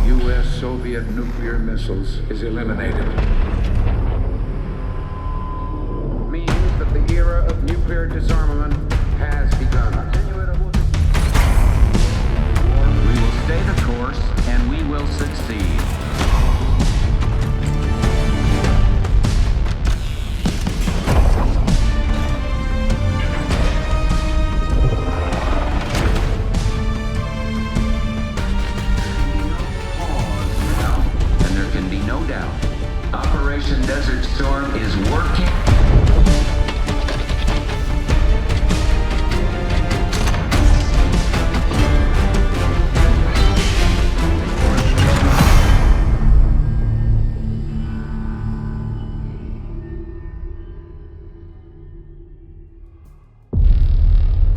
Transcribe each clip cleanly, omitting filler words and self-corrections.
U.S.-Soviet nuclear missiles is eliminated. Means that the era of nuclear disarmament has begun. We will stay the course, and we will succeed. And there can be no doubt. Operation Desert Storm is working.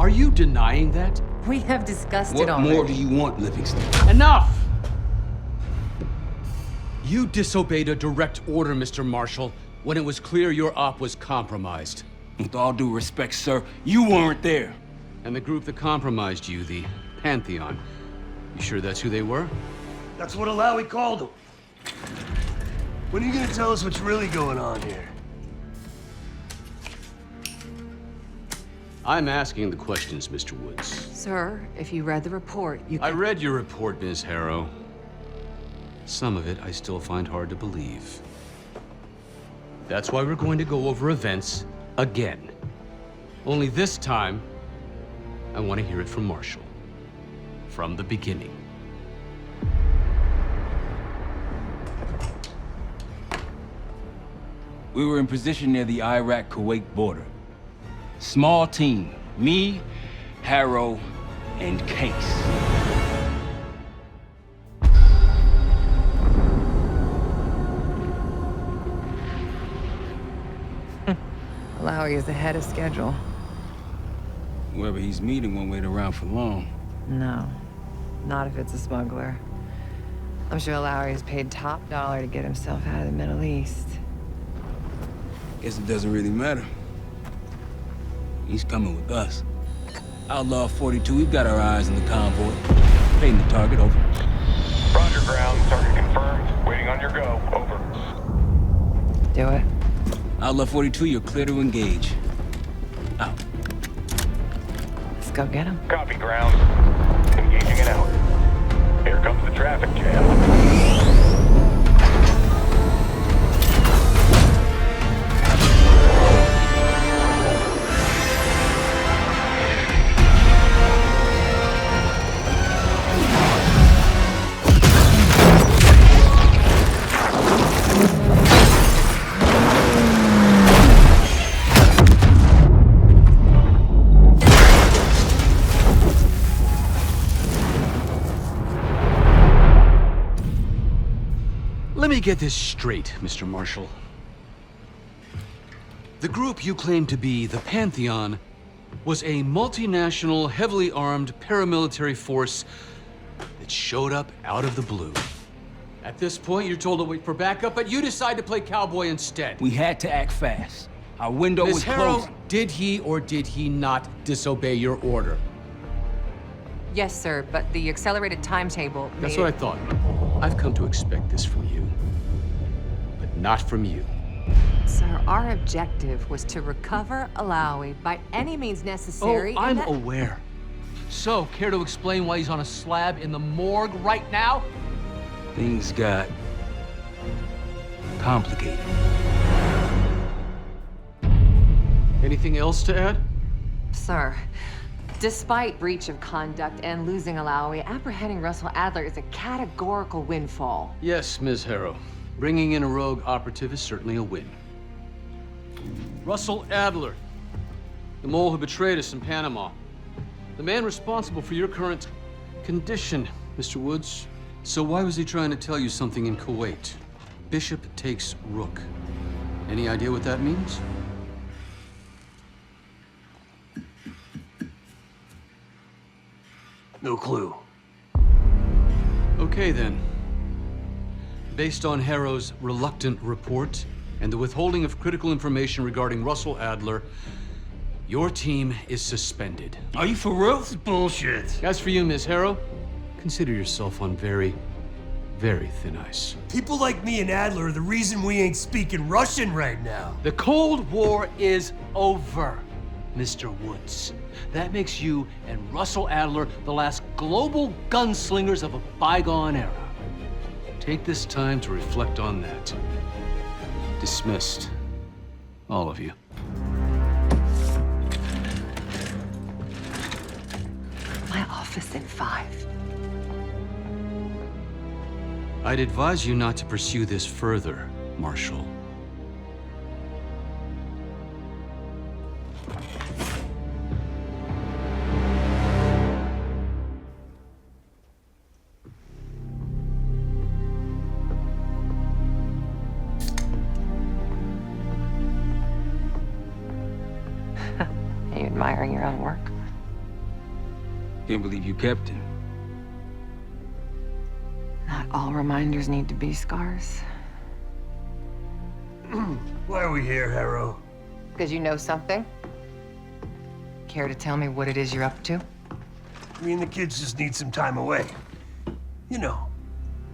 Are you denying that? We have discussed it already. What more do you want, Livingston? Enough! You disobeyed a direct order, Mr. Marshall, when it was clear your op was compromised. With all due respect, sir, you weren't there. And the group that compromised you, the Pantheon, you sure that's who they were? That's what Alawi called them. When are you gonna tell us what's really going on here? I'm asking the questions, Mr. Woods. Sir, if you read the report, you I can... read your report, Ms. Harrow. Some of it I still find hard to believe. That's why we're going to go over events again. Only this time, I want to hear it from Marshall. From the beginning. We were in position near the Iraq-Kuwait border. Small team. Me, Harrow, and Case. Alawi is ahead of schedule. Whoever he's meeting won't wait around for long. No, not if it's a smuggler. I'm sure Alawi is paid top dollar to get himself out of the Middle East. Guess it doesn't really matter. He's coming with us. Outlaw 42, we've got our eyes on the convoy. Fading the target, over. Roger, ground. Target confirmed. Waiting on your go. Over. Do it. Outlaw 42, you're clear to engage. Out. Let's go get him. Copy, ground. Engaging and out. Here comes the traffic jam. Let me get this straight, Mr. Marshall. The group you claim to be the Pantheon was a multinational, heavily armed paramilitary force that showed up out of the blue. At this point, you're told to wait for backup, but you decide to play cowboy instead. We had to act fast. Our window Ms. was Harrow, closing. did he or did he not disobey your order? Yes, sir, but the accelerated timetable That's made what I thought. I've come to expect this from you, but not from you. Sir, our objective was to recover Alawi by any means necessary. Oh, I'm and that... aware. So, care to explain why he's on a slab in the morgue right now? Things got complicated. Anything else to add? Sir, despite breach of conduct and losing Alawi, apprehending Russell Adler is a categorical windfall. Yes, Ms. Harrow. Bringing in a rogue operative is certainly a win. Russell Adler, the mole who betrayed us in Panama. The man responsible for your current condition, Mr. Woods. So why was he trying to tell you something in Kuwait? Bishop takes rook. Any idea what that means? No clue. Okay, then. Based on Harrow's reluctant report and the withholding of critical information regarding Russell Adler, your team is suspended. Are you for real? Bullshit. As for you, Ms. Harrow, consider yourself on very Very thin ice. People like me and Adler are the reason we ain't speaking Russian right now. The Cold War is over, Mr. Woods. That makes you and Russell Adler the last global gunslingers of a bygone era. Take this time to reflect on that. Dismissed. All of you. My office in 5. I'd advise you not to pursue this further, Marshal. Are you admiring your own work? Can't believe you kept it. Not all reminders need to be scars. Why are we here, Harrow? Because you know something? Care to tell me what it is you're up to? Me and the kids just need some time away. You know,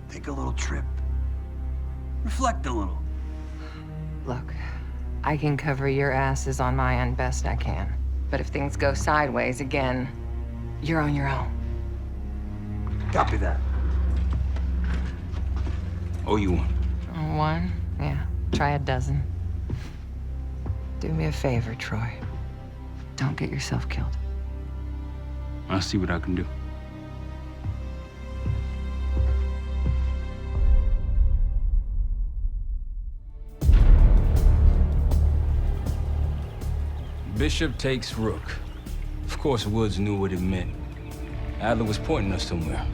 take a little trip. Reflect a little. Look, I can cover your asses on my end best I can. But if things go sideways again, you're on your own. Copy that. Oh, you one. One? Yeah. Try a dozen. Do me a favor, Troy. Don't get yourself killed. I'll see what I can do. Bishop takes Rook. Of course, Woods knew what it meant. Adler was pointing us somewhere.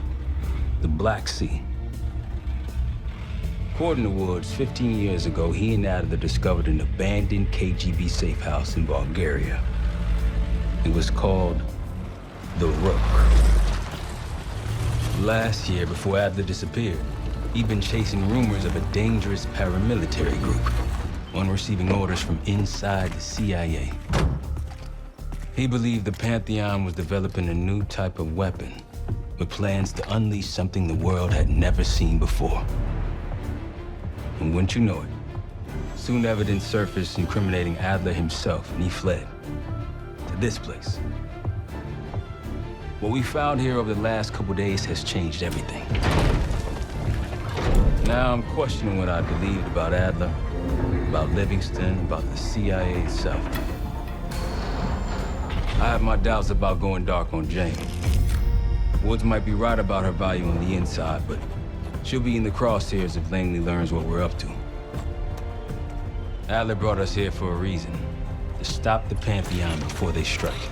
The Black Sea. According to Woods, 15 years ago, he and Adler discovered an abandoned KGB safe house in Bulgaria. It was called the Rook. Last year, before Adler disappeared, he'd been chasing rumors of a dangerous paramilitary group, one receiving orders from inside the CIA. He believed the Pantheon was developing a new type of weapon, with plans to unleash something the world had never seen before. And wouldn't you know it, soon evidence surfaced incriminating Adler himself, and he fled to this place. What we found here over the last couple days has changed everything. Now I'm questioning what I believed about Adler, about Livingston, about the CIA itself. I have my doubts about going dark on Jane. Woods might be right about her value on the inside, but she'll be in the crosshairs if Langley learns what we're up to. Adler brought us here for a reason, to stop the Pantheon before they strike.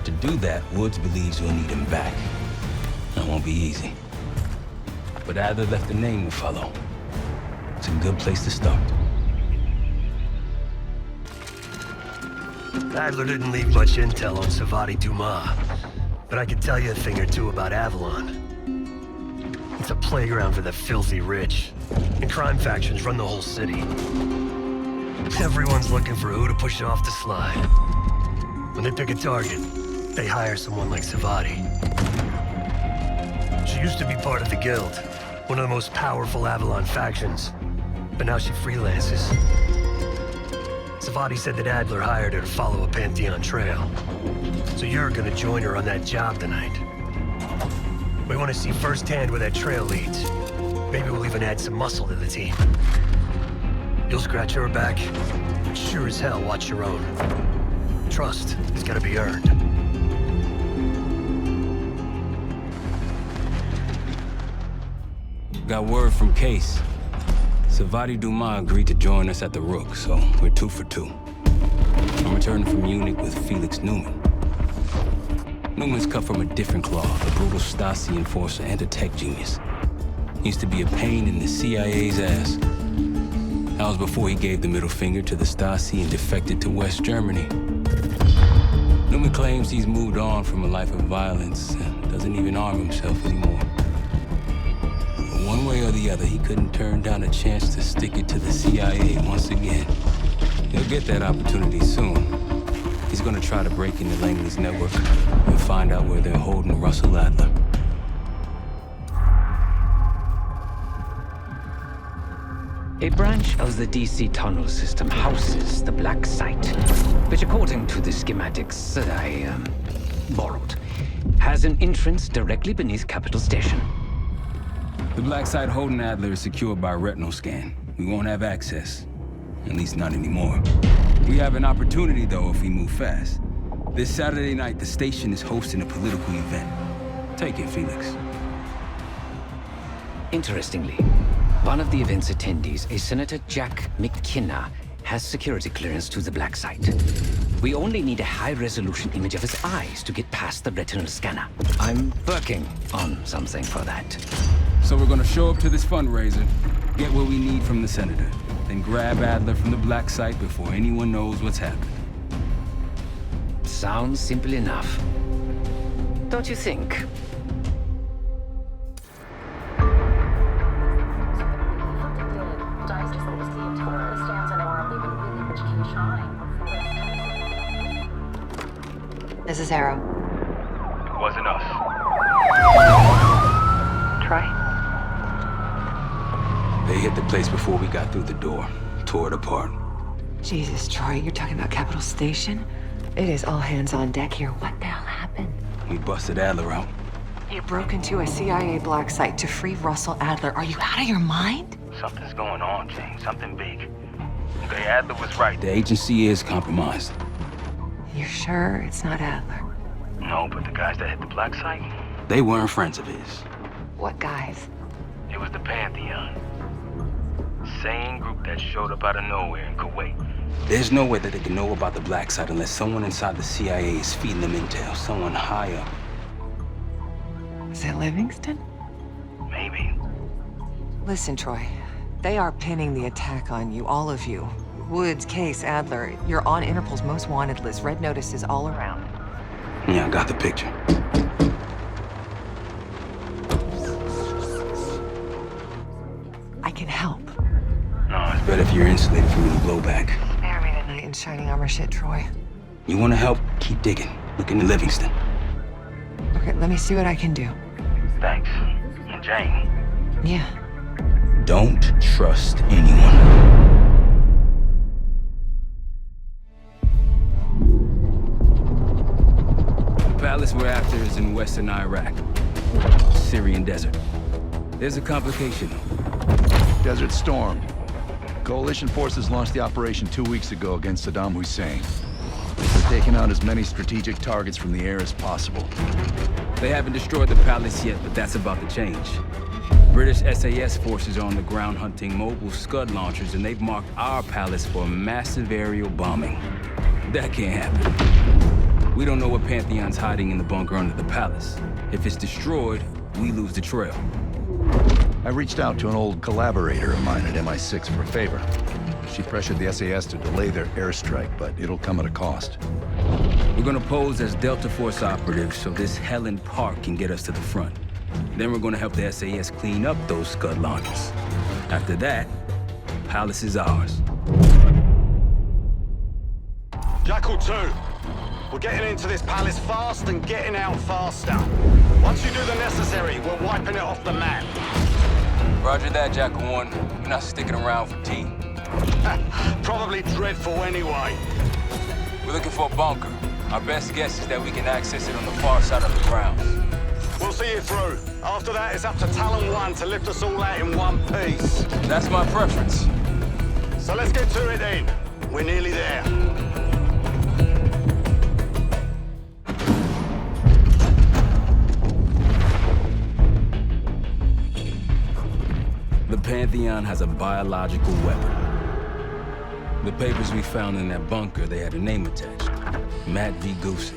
To do that, Woods believes we'll need him back. That won't be easy. But Adler left a name to follow. It's a good place to start. Adler didn't leave much intel on Savati Dumas, but I can tell you a thing or two about Avalon. It's a playground for the filthy rich, and crime factions run the whole city. Everyone's looking for who to push off the slide. When they pick a target, they hire someone like Savati. She used to be part of the Guild, one of the most powerful Avalon factions, but now she freelances. Savati said that Adler hired her to follow a Pantheon trail. So you're gonna join her on that job tonight. We want to see firsthand where that trail leads. Maybe we'll even add some muscle to the team. You'll scratch her back, but sure as hell watch your own. Trust has gotta be earned. Got word from Case. Savati Dumas agreed to join us at the Rook, so we're 2 for 2. I'm returning from Munich with Felix Newman. Newman's cut from a different cloth, a brutal Stasi enforcer and a tech genius. He used to be a pain in the CIA's ass. That was before he gave the middle finger to the Stasi and defected to West Germany. Newman claims he's moved on from a life of violence and doesn't even arm himself anymore. One way or the other, he couldn't turn down a chance to stick it to the CIA once again. He'll get that opportunity soon. He's gonna try to break into Langley's network and find out where they're holding Russell Adler. A branch of the DC tunnel system houses the Black Site, which according to the schematics that I borrowed, has an entrance directly beneath Capital Station. The Black Site holding Adler is secured by retinal scan. We won't have access. At least not anymore. We have an opportunity, though, if we move fast. This Saturday night, the station is hosting a political event. Take it, Felix. Interestingly, one of the event's attendees, a Senator Jack McKenna, has security clearance to the Black Site. We only need a high-resolution image of his eyes to get past the retinal scanner. I'm working on something for that. So we're gonna show up to this fundraiser, get what we need from the Senator, then grab Adler from the Black Site before anyone knows what's happened. Sounds simple enough. Don't you think? This is Harrow. It wasn't us. Troy? They hit the place before we got through the door, tore it apart. Jesus, Troy, you're talking about Capital Station? It is all hands on deck here. What the hell happened? We busted Adler out. You broke into a CIA Black Site to free Russell Adler. Are you out of your mind? Something's going on, James. Something big. Okay, Adler was right. The agency is compromised. You're sure it's not Adler? No, but the guys that hit the Black Site, They weren't friends of his. What guys? it was the Pantheon. Same group that showed up out of nowhere in Kuwait. There's no way that they can know about the Black Site unless someone inside the CIA is feeding them intel, someone high up. Is it Livingston? Maybe. Listen, Troy. They are pinning the attack on you, all of you. Woods, Case, Adler. You're on Interpol's most wanted list. Red notices all around. Yeah, I got the picture. I can help. No, it's Better if you're insulated from any blowback. Spare me tonight in shining armor shit, Troy. You want to help? Keep digging. Look into Livingston. Okay, let me see what I can do. thanks. And Jane. Yeah. Don't trust anyone. The palace we're after is in western Iraq, Syrian desert. There's a complication. Desert Storm. Coalition forces launched the operation 2 weeks ago against Saddam Hussein. They're taking out as many strategic targets from the air as possible. They haven't destroyed the palace yet, but that's about to change. British SAS forces are on the ground hunting mobile Scud launchers, and they've marked our palace for massive aerial bombing. That can't happen. We don't know what Pantheon's hiding in the bunker under the palace. If it's destroyed, we lose the trail. I reached out to an old collaborator of mine at MI6 for a favor. She pressured the SAS to delay their airstrike, but it'll come at a cost. We're gonna pose as Delta Force operatives so this Helen Park can get us to the front. Then we're gonna help the SAS clean up those Scud launchers. After that, palace is ours. Jackal 2, we're getting into this palace fast and getting out faster. Once you do the necessary, we're wiping it off the map. Roger that, Jackal 1. We're not sticking around for tea. Probably dreadful anyway. We're looking for a bunker. Our best guess is that we can access it on the far side of the grounds. We'll see you through. After that, it's up to Talon 1 to lift us all out in one piece. That's my preference. So let's get to it then. We're nearly there. The Pantheon has a biological weapon. The papers we found in that bunker, they had a name attached. Matt V. Gusev,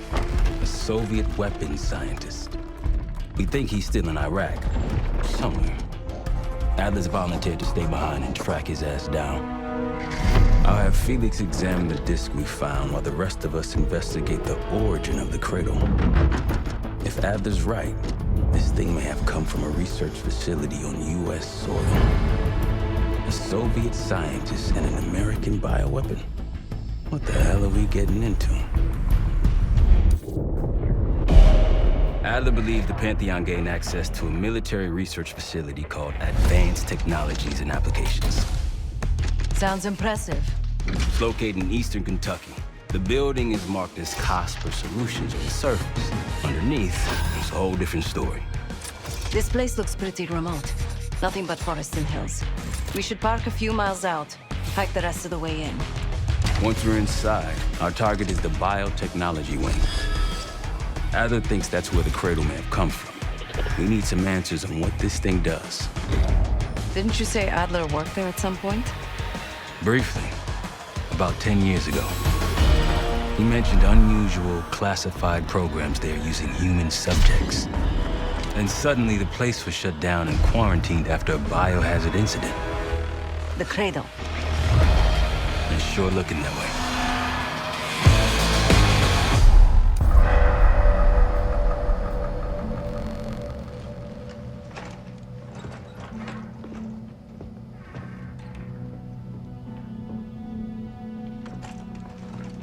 a Soviet weapons scientist. We think he's still in Iraq, somewhere. Adler's volunteered to stay behind and track his ass down. I'll have Felix examine the disc we found while the rest of us investigate the origin of the Cradle. If Adler's right, this thing may have come from a research facility on U.S. soil. A Soviet scientist and an American bioweapon. What the hell are we getting into? Adler believed the Pantheon gained access to a military research facility called Advanced Technologies and Applications. Sounds impressive. It's located in eastern Kentucky. The building is marked as Cosper Solutions on the surface. Underneath, it's a whole different story. This place looks pretty remote. Nothing but forests and hills. We should park a few miles out, hike the rest of the way in. Once we're inside, our target is the biotechnology wing. Adler thinks that's where the Cradle may have come from. We need some answers on what this thing does. Didn't you say Adler worked there at some point? Briefly, about 10 years ago. He mentioned unusual, classified programs there using human subjects. Then suddenly the place was shut down and quarantined after a biohazard incident. The Cradle. It's sure looking that way.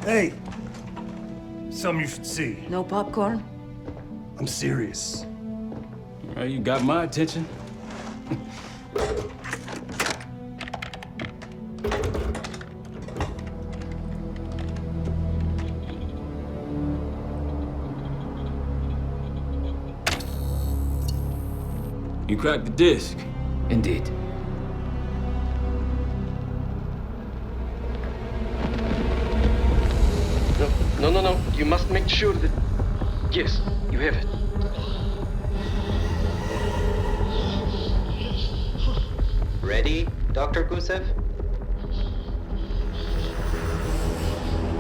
Hey! Something you should see. No popcorn? I'm serious. Well, you got my attention. You cracked the disc. Indeed. No. You must make sure that... Yes, you have it. Ready, Dr. Gusev?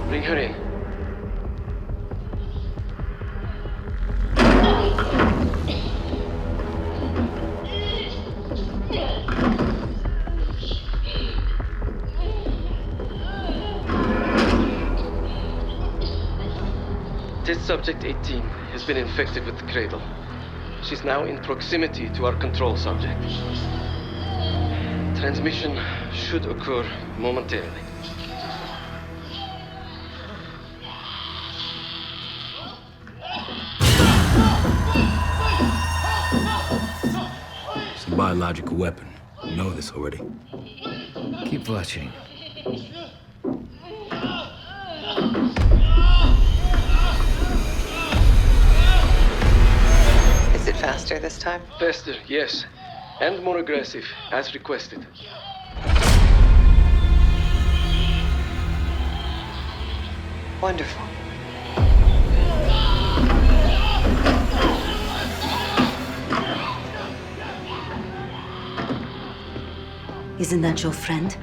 Bring her in. Test subject 18 has been infected with the Cradle. She's now in proximity to our control subject. Transmission should occur momentarily. It's a biological weapon. You know this already. Keep watching. Is it faster this time? Faster, yes. And more aggressive, as requested. Wonderful. Isn't that your friend?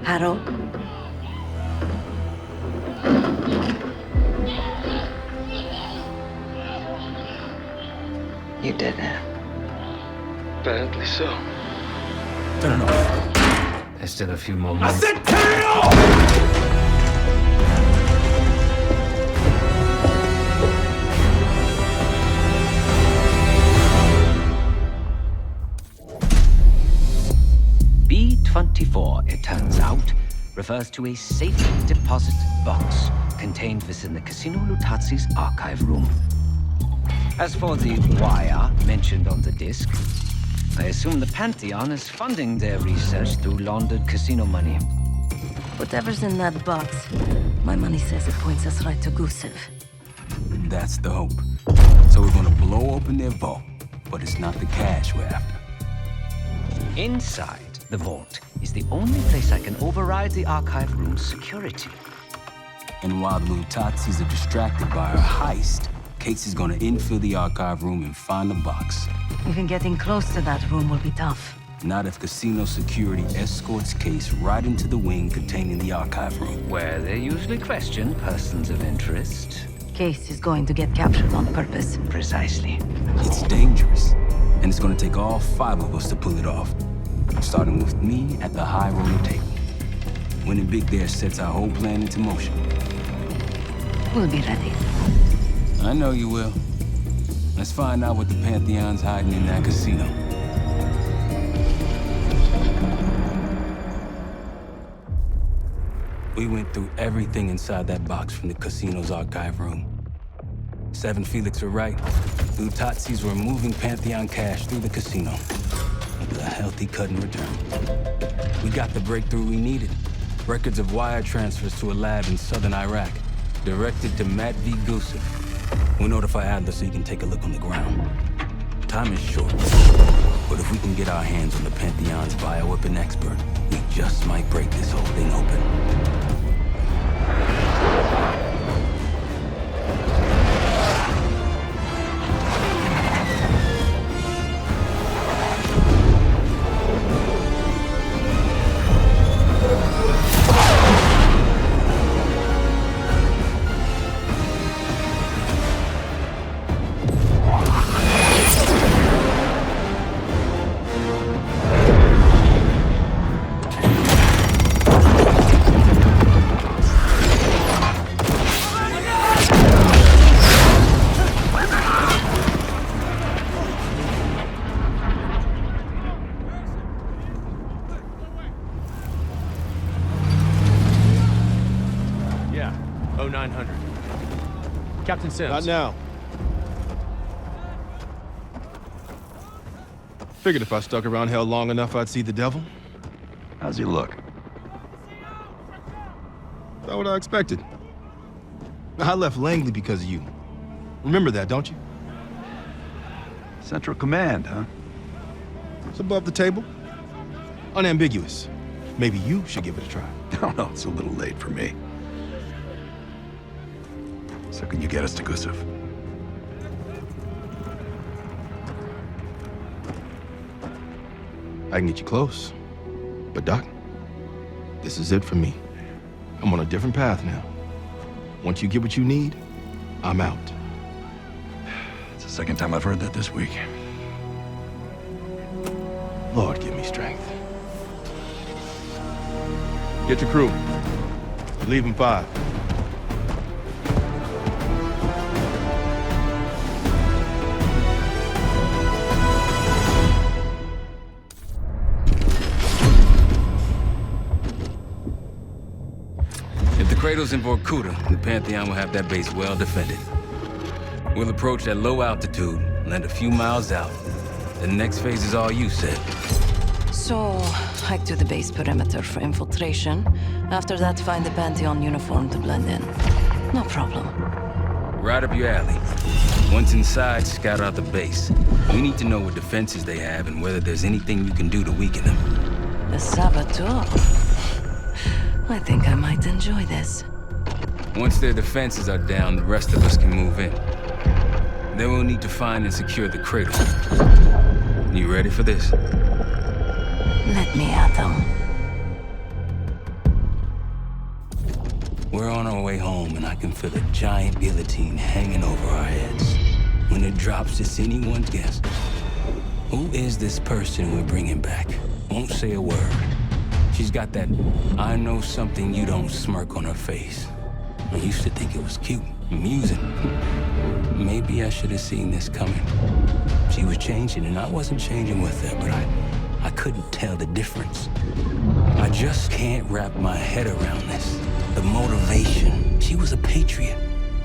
Harrow? You did it. Apparently so. Turn it off. There's still a few more minutes. I said turn it off! B-24, it turns out, refers to a safe deposit box contained within the Casino Luttazzi's archive room. As for the wire mentioned on the disc, I assume the Pantheon is funding their research through laundered casino money. Whatever's in that box, my money says it points us right to Gusev. That's the hope. So we're gonna blow open their vault, but it's not the cash we're after. Inside the vault is the only place I can override the archive room's security. And while the Luttazzis are distracted by our heist, Casey's gonna infill the archive room and find the box. Even getting close to that room will be tough. Not if casino security escorts Case right into the wing containing the archive room. Where they usually question persons of interest. Case is going to get captured on purpose. Precisely. It's dangerous, and it's gonna take all 5 of us to pull it off. Starting with me at the high roller table. Winning big there sets our whole plan into motion. We'll be ready. I know you will. Let's find out what the Pantheon's hiding in that casino. We went through everything inside that box from the casino's archive room. 7 Felix were right. The Luttazzis were moving Pantheon cash through the casino. With a healthy cut in return. We got the breakthrough we needed. Records of wire transfers to a lab in southern Iraq. Directed to Matt V. Gusev. We'll notify Adler so he can take a look on the ground. Time is short, but if we can get our hands on the Pantheon's bioweapon expert, we just might break this whole thing open. Captain Sims. Not now. Figured if I stuck around hell long enough, I'd see the devil. How's he look? That's what I expected. I left Langley because of you. Remember that, don't you? Central Command, huh? It's above the table. Unambiguous. Maybe you should give it a try. No, no, it's a little late for me. So can you get us to Gusev? I can get you close. But Doc, this is it for me. I'm on a different path now. Once you get what you need, I'm out. It's the second time I've heard that this week. Lord, give me strength. Get your crew. Leave in 5. Cradle's in Vorkuta, the Pantheon will have that base well defended. We'll approach at low altitude, land a few miles out. The next phase is all you said. So, hike to the base perimeter for infiltration. After that, find the Pantheon uniform to blend in. No problem. Right up your alley. Once inside, scout out the base. We need to know what defenses they have and whether there's anything you can do to weaken them. The saboteur. I think I might enjoy this. Once their defenses are down, the rest of us can move in. Then we'll need to find and secure the Cradle. You ready for this? Let me at them. We're on our way home, and I can feel a giant guillotine hanging over our heads. When it drops, it's anyone's guess. Who is this person we're bringing back? Won't say a word. She's got that I know something you don't smirk on her face. I used to think it was cute, amusing. Maybe I should have seen this coming. She was changing, and I wasn't changing with her, but I couldn't tell the difference. I just can't wrap my head around this. The motivation. She was a patriot.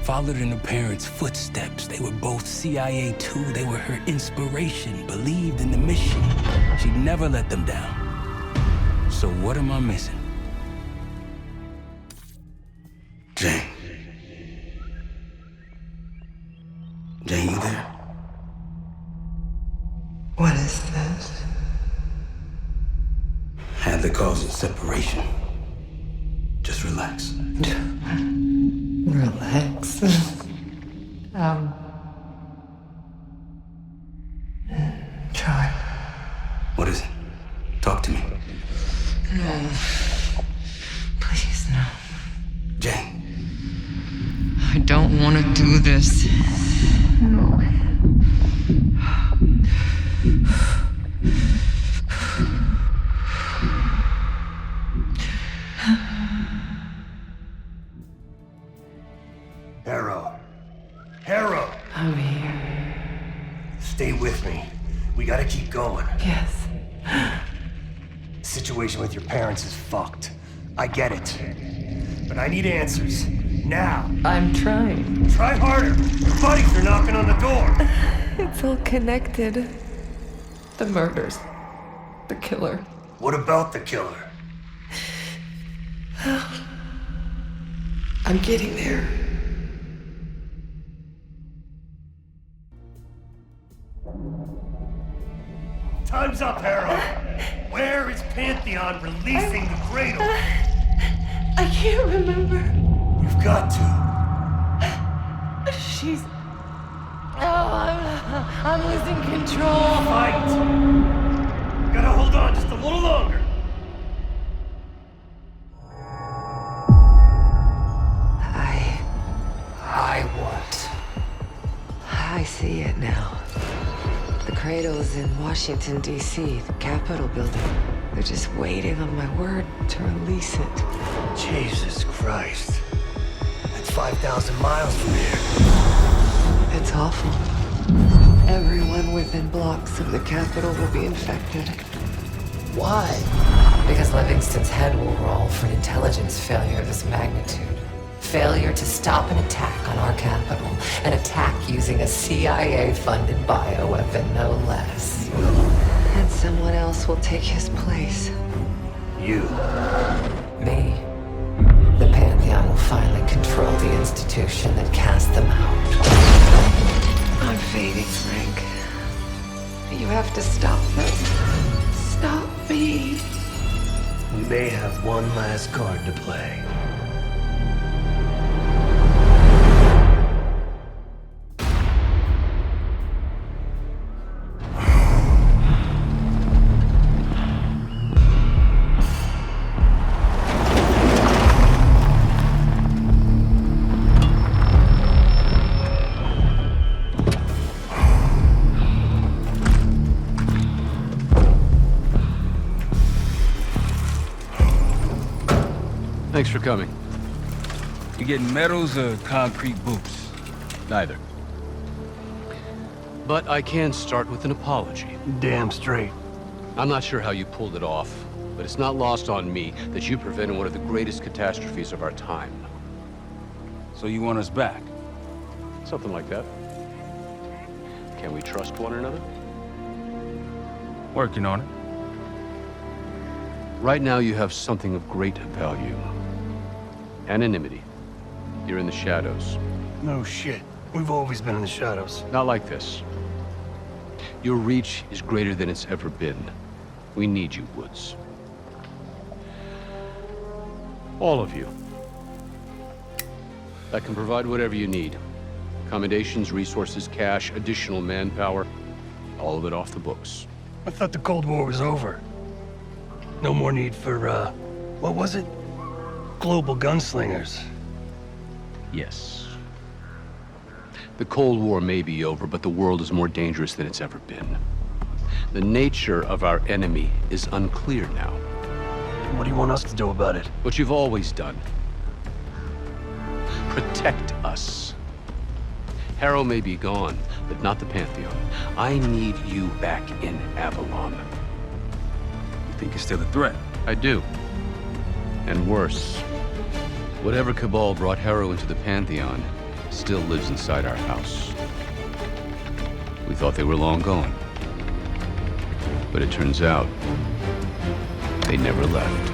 Followed in her parents' footsteps. They were both CIA too. They were her inspiration. Believed in the mission. She'd never let them down. So what am I missing? Jane. Jane, you there? What is this? Had the cause of separation. Just relax. Relax. Try. What is it? Talk to me. No. Please, no. Jane. I don't want to do this. No. Harrow. Harrow! I'm here. Stay with me. We gotta keep going. Yes. The situation with your parents is fucked. I get it. But I need answers. Now. I'm trying. Try harder. Your buddies are knocking on the door. It's all connected. The murders. The killer. What about the killer? I'm getting there. Time's up, Harrow. Where is Pantheon releasing the Cradle? I can't remember. You've got to. She's... Oh, I'm losing control. Fight! Gotta hold on just a little longer. I see it now. The Cradle's in Washington, D.C., the Capitol building. They're just waiting on my word to release it. Jesus Christ. That's 5,000 miles from here. It's awful. Everyone within blocks of the Capitol will be infected. Why? Because Livingston's head will roll for an intelligence failure of this magnitude. Failure to stop an attack on our capital. An attack using a CIA-funded bioweapon, no less. And someone else will take his place. You. Me. The Pantheon will finally control the institution that cast them out. I'm fading, Frank. You have to stop this. Stop me. We may have one last card to play. Thanks for coming. You getting medals or concrete boots? Neither. But I can start with an apology. Damn straight. I'm not sure how you pulled it off, but it's not lost on me that you prevented one of the greatest catastrophes of our time. So you want us back? Something like that. Can we trust one another? Working on it. Right now you have something of great value. Anonymity. You're in the shadows. No shit. We've always been in the shadows. Not like this. Your reach is greater than it's ever been. We need you, Woods. All of you. I can provide whatever you need. Accommodations, resources, cash, additional manpower. All of it off the books. I thought the Cold War was over. No more need for, what was it? Global gunslingers. Yes. The Cold War may be over, but the world is more dangerous than it's ever been. The nature of our enemy is unclear now. What do you want us to do about it? What you've always done. Protect us. Harrow may be gone, but not the Pantheon. I need you back in Avalon. You think it's still a threat? I do. And worse. Whatever cabal brought Harrow into the Pantheon still lives inside our house. We thought they were long gone. But it turns out, they never left.